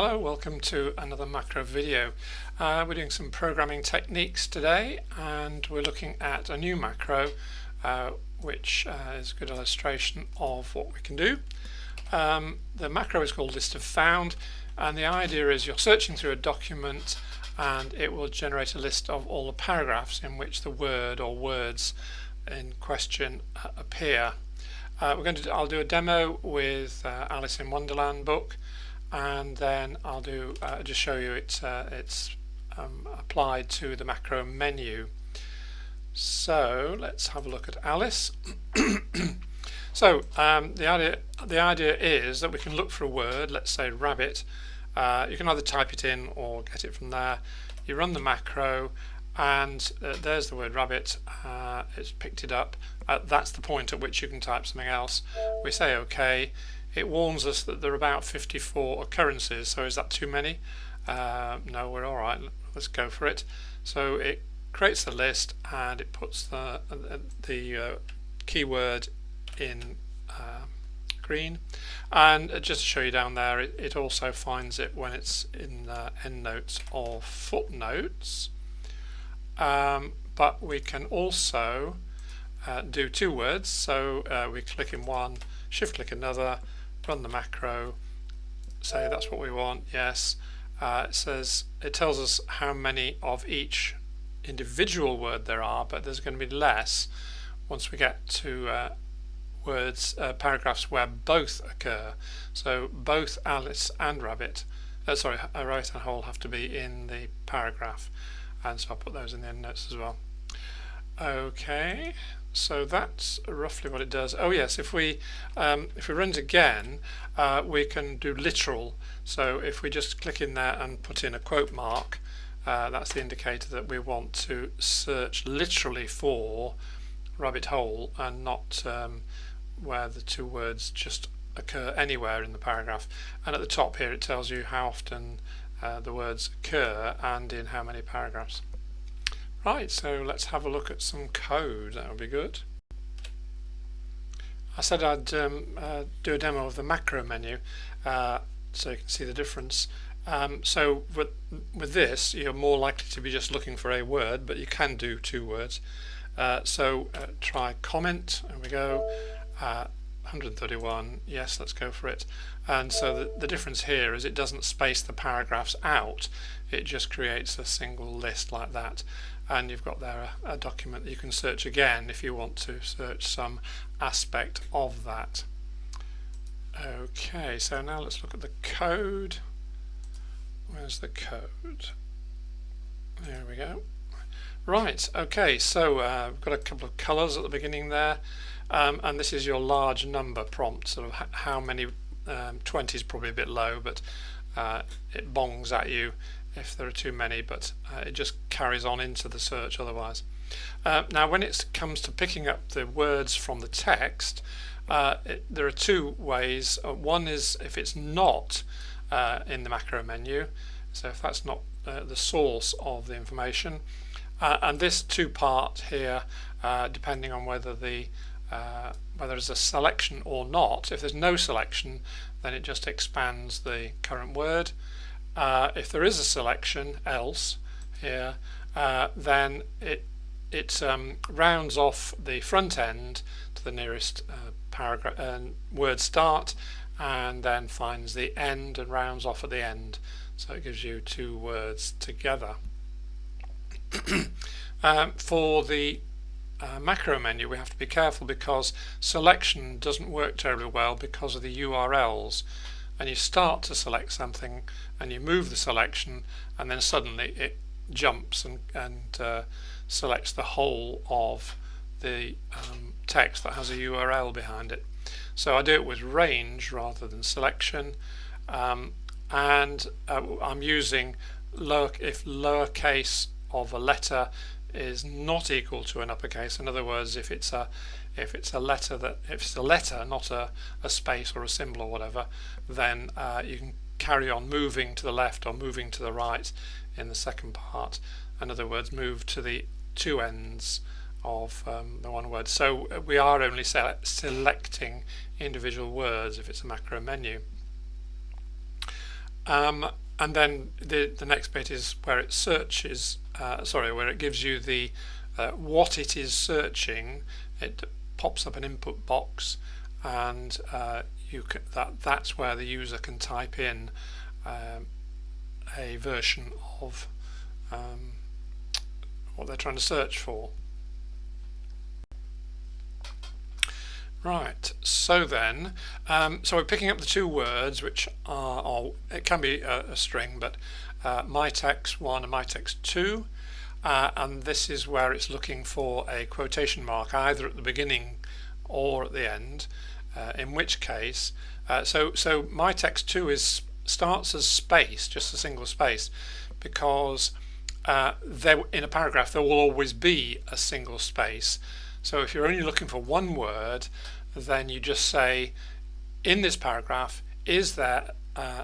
Hello, welcome to another macro video. We're doing some programming techniques today, and we're looking at a new macro which is a good illustration of what we can do. The macro is called ListOfFound, and the idea is you're searching through a document and it will generate a list of all the paragraphs in which the word or words in question appear. I'll do a demo with Alice in Wonderland book, and then I'll do just show you it's applied to the macro menu. So let's have a look at Alice. So the idea is that we can look for a word, let's say rabbit. You can either type it in or get it from there. You run the macro, and there's the word rabbit. It's picked it up. That's the point at which you can type something else. We say OK. It warns us that there are about 54 occurrences, so is that too many? No, we're alright, let's go for it. So it creates the list and it puts the keyword in green, and just to show you down there, it also finds it when it's in endnotes or footnotes. But we can also do two words, so we click in one, shift click another, run the macro, say that's what we want, yes. It tells us how many of each individual word there are, but there's going to be less once we get to paragraphs where both occur. So both Alice and rabbit, rabbit and whole have to be in the paragraph, and so I'll put those in the endnotes as well. Okay, so that's roughly what it does. Oh yes, if we run it again, we can do literal. So if we just click in there and put in a quote mark, that's the indicator that we want to search literally for rabbit hole, and not where the two words just occur anywhere in the paragraph. And at the top here it tells you how often the words occur and in how many paragraphs. Right, so let's have a look at some code. That would be good. I said I'd do a demo of the macro menu so you can see the difference. So with this, you're more likely to be just looking for a word, but you can do two words. Try comment, and we go 131, yes, let's go for it. And so the difference here is it doesn't space the paragraphs out, it just creates a single list like that. And you've got there a document that you can search again if you want to search some aspect of that. Okay, so now let's look at the code. Where's the code? There we go. Right, okay, so we've got a couple of colours at the beginning there, and this is your large number prompt, sort of how many, 20 is probably a bit low, but it bongs at you if there are too many, but it just carries on into the search otherwise. Now when it comes to picking up the words from the text, there are two ways. One is if it's not in the macro menu, so if that's not the source of the information, and this two-part here, depending on whether there's a selection or not. If there's no selection, then it just expands the current word. If there is a selection, else, here, then it rounds off the front end to the nearest paragraph word start, and then finds the end and rounds off at the end. So it gives you two words together. For the macro menu, we have to be careful because selection doesn't work terribly well because of the URLs. And you start to select something and you move the selection, and then suddenly it jumps and selects the whole of the text that has a URL behind it. So I do it with range rather than selection, and I'm using if lowercase of a letter is not equal to an uppercase. In other words, if it's a letter, not a space or a symbol or whatever, then you can carry on moving to the left or moving to the right in the second part. In other words, move to the two ends of the one word. So we are only selecting individual words if it's a macro menu. And then the next bit is where it searches, where it gives you the what it is searching. It pops up an input box, and that's where the user can type in a version of what they're trying to search for. Right, so then, so we're picking up the two words, which are, or it can be a string, but my text 1 and my text 2, and this is where it's looking for a quotation mark either at the beginning or at the end, in which case, so my text 2 starts as space, just a single space, because in a paragraph there will always be a single space. So if you're only looking for one word, then you just say, in this paragraph, is there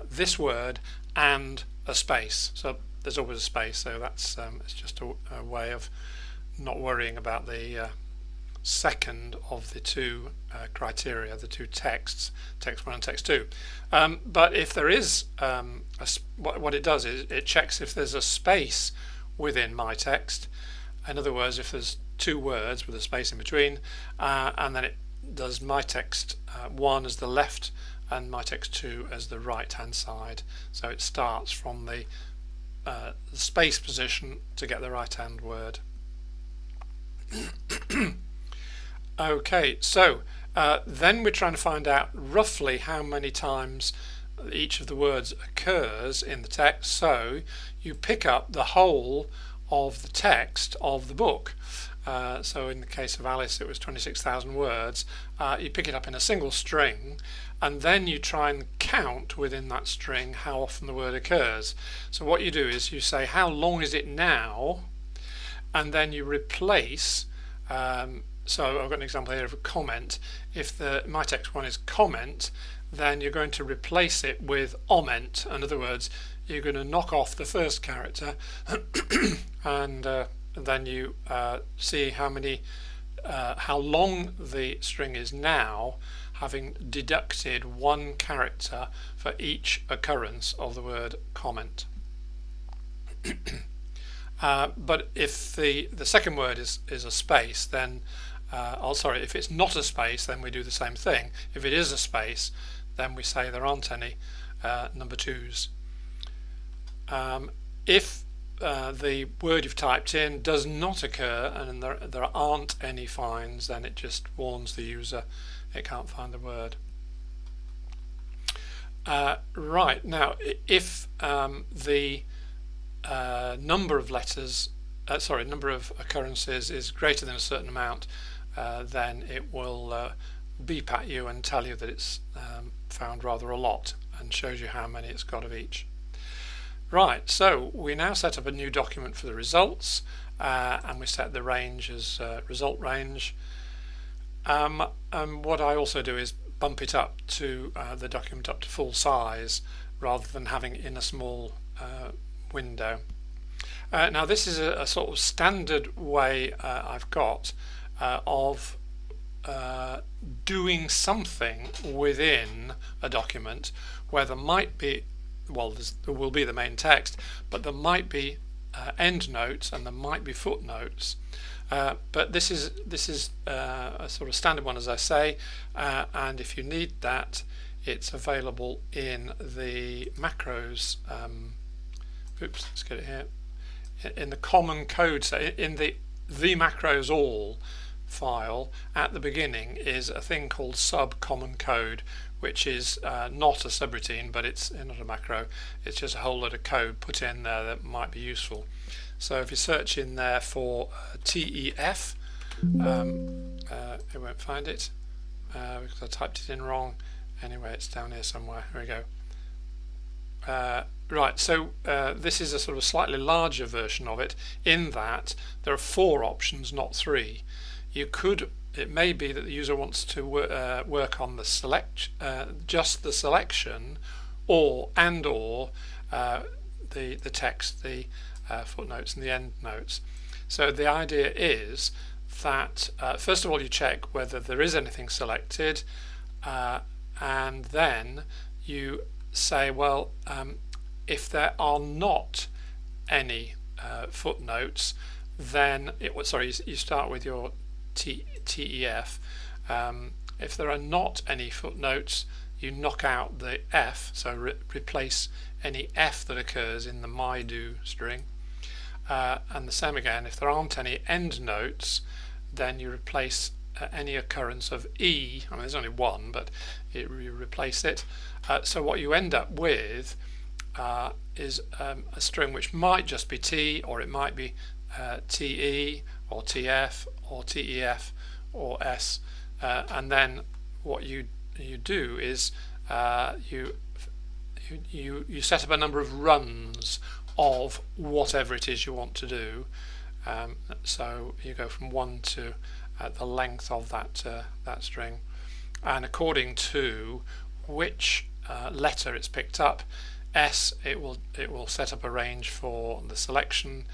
this word and a space? So there's always a space, so that's it's just a way of not worrying about the second of the two criteria, the two texts, text 1 and text 2. But if there is, what it does is it checks if there's a space within my text. In other words, if there's two words with a space in between, and then it does my text 1 as the left and my text 2 as the right hand side. So it starts from the space position to get the right hand word. Okay, so then we're trying to find out roughly how many times each of the words occurs in the text. So you pick up the whole of the text of the book. So in the case of Alice, it was 26,000 words. You pick it up in a single string, and then you try and count within that string how often the word occurs. So what you do is you say, how long is it now? And then you replace, so I've got an example here of a comment. If my text 1 is comment, then you're going to replace it with oment. In other words, you're going to knock off the first character and then you see how long the string is now, having deducted one character for each occurrence of the word comment. But if the second word is a space, then if it's not a space, then we do the same thing. If it is a space, then we say there aren't any number 2s. If the word you've typed in does not occur and there aren't any finds, then it just warns the user it can't find the word. Right, now if the number of letters, number of occurrences is greater than a certain amount, then it will beep at you and tell you that it's found rather a lot and shows you how many it's got of each. Right, so we now set up a new document for the results, and we set the range as result range. And what I also do is bump it up to the document up to full size rather than having it in a small window. Now this is a sort of standard way I've got of doing something within a document where there might be, well, there will be the main text, but there might be endnotes and there might be footnotes. But this is a sort of standard one, as I say, and if you need that, it's available in the macros. Oops, let's get it here. In the common code, so in the macros all file at the beginning is a thing called sub common code, which is not a subroutine, but it's not a macro. It's just a whole lot of code put in there that might be useful. So if you search in there for TEF, it won't find it because I typed it in wrong. Anyway, it's down here somewhere. Here we go. Right, so this is a sort of slightly larger version of it, in that there are 4 options, not 3. It may be that the user wants to work on the just the selection, or the text, the footnotes and the endnotes. So the idea is that first of all you check whether there is anything selected, and then you say, well, if there are not any footnotes, then you start with your TEF. If there are not any footnotes, you knock out the F, so replace any F that occurs in the myDo string. And the same again, if there aren't any endnotes, then you replace any occurrence of E. I mean, there's only one, but you replace it. So what you end up with is a string which might just be T, or it might be TE, or TF, or TEF, or S. And then what you do is you set up a number of runs of whatever it is you want to do. So you go from 1 to the length of that string, and according to which letter it's picked up, S, it will set up a range for the selection.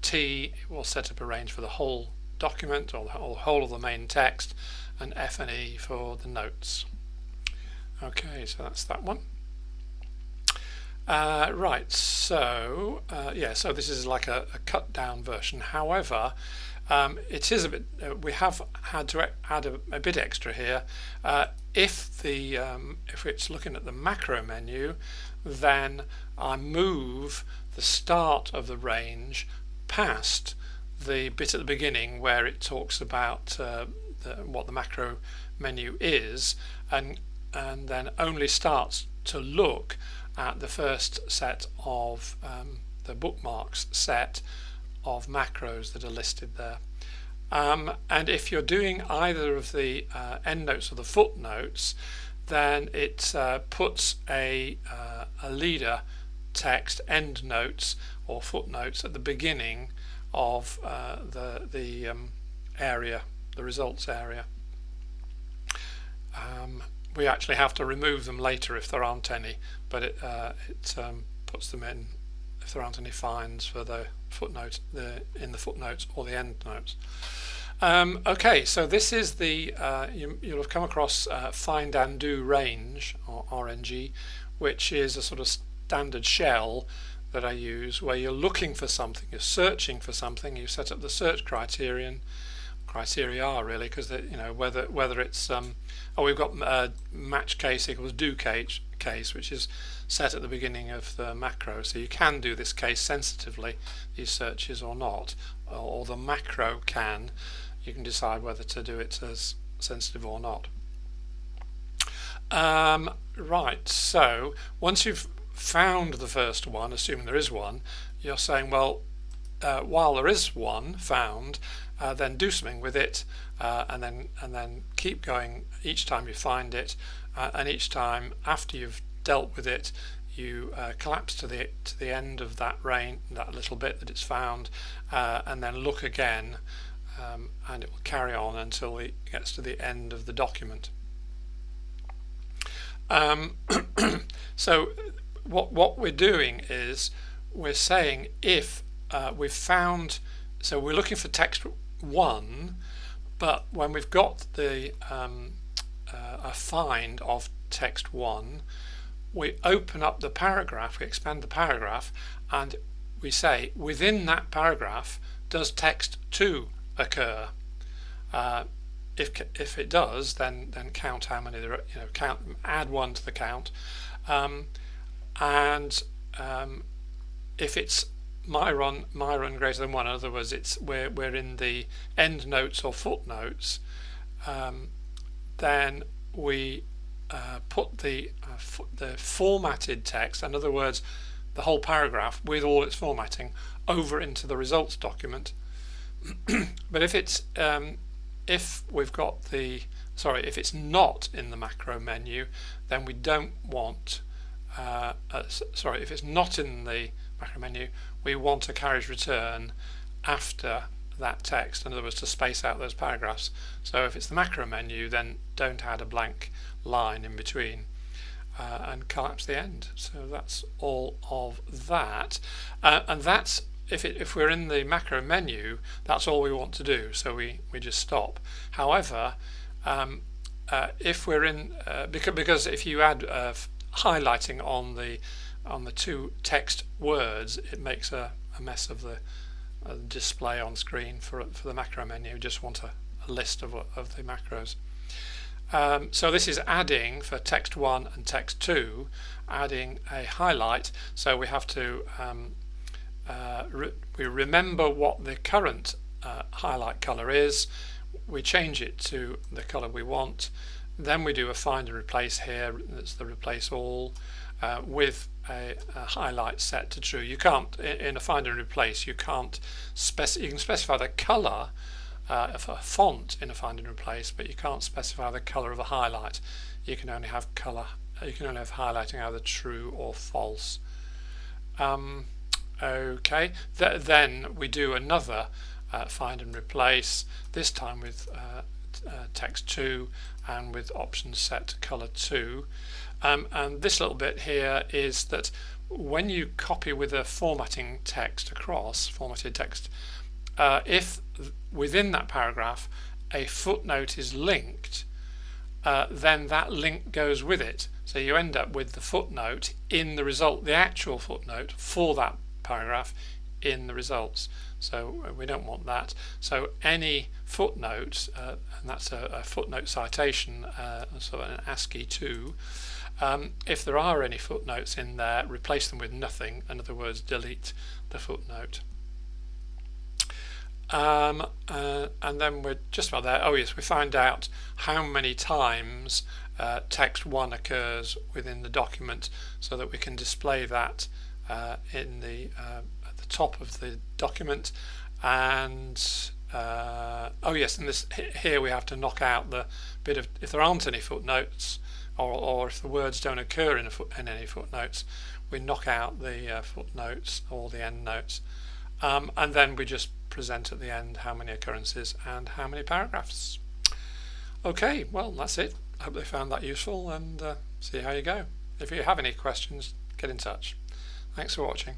T, it will set up a range for the whole document or the whole of the main text, and F and E for the notes. Okay, so that's that one. Right, so so this is like a cut down version. However, it is a bit. We have had to add a bit extra here. If it's looking at the macro menu, then I move the start of the range past the bit at the beginning where it talks about what the macro menu is, and then only starts to look at the first set of the bookmarks set of macros that are listed there. And if you're doing either of the endnotes or the footnotes, then it puts a leader text endnotes or footnotes at the beginning of the area, the results area. We actually have to remove them later if there aren't any, but it puts them in if there aren't any finds for the footnote in the footnotes or the endnotes. Okay, so this is the you'll have come across find and do range, or RNG, which is a sort of standard shell that I use where you're looking for something, you're searching for something, you set up the search criteria really, because whether it's we've got match case equals do case, which is set at the beginning of the macro, so you can do this case sensitively, these searches, or not, or the macro can. You can decide whether to do it as sensitive or not. Right, so once you've found the first one, assuming there is one, you're saying, well, while there is one found, then do something with it, and then keep going each time you find it, and each time after you've dealt with it, you collapse to the end of that range, that little bit that it's found, and then look again, and it will carry on until it gets to the end of the document. So what we're doing is we're saying if we've found, so we're looking for text 1, but when we've got the a find of text 1, we open up the paragraph, we expand the paragraph, and we say within that paragraph does text 2 occur. If it does, then count how many there are, add 1 to the count, and if it's myron greater than 1, in other words, we're in the endnotes or footnotes, then we put the formatted text, in other words, the whole paragraph with all its formatting, over into the results document. But if it's if it's not in the macro menu, then we don't want if it's not in the macro menu, we want a carriage return after that text, in other words, to space out those paragraphs. So if it's the macro menu, then don't add a blank line in between, and collapse the end. So that's all of that, and that's if we're in the macro menu, that's all we want to do, so we just stop. However, if we're in because if you add highlighting on the on the two text words, it makes a mess of the display on screen for the macro menu. You just want a list of the macros. So this is adding for text 1 and text 2, adding a highlight. So we have to we remember what the current highlight color is, we change it to the color we want, then we do a find and replace here. That's the replace all with a highlight set to true. You can't, in a find and replace, you can't you can specify the color of a font in a find and replace, but you can't specify the color of a highlight. You can only have color. You can only have highlighting either true or false. Okay, then we do another find and replace, this time with text 2 and with options set to color 2. And this little bit here is that when you copy with a formatting text across, formatted text, if within that paragraph a footnote is linked, then that link goes with it. So you end up with the footnote in the result, the actual footnote for that paragraph in the results. So we don't want that. So any footnote, and that's a footnote citation, sort of an ASCII 2. If there are any footnotes in there, replace them with nothing. In other words, delete the footnote. And then we're just about there. Oh yes, we find out how many times text 1 occurs within the document, so that we can display that in the at the top of the document. And oh yes, and this here we have to knock out the bit of, if there aren't any footnotes, or if the words don't occur in any footnotes, we knock out the footnotes or the endnotes, and then we just present at the end how many occurrences and how many paragraphs. Okay, well that's it. I hope they found that useful, and see how you go. If you have any questions, get in touch. Thanks for watching.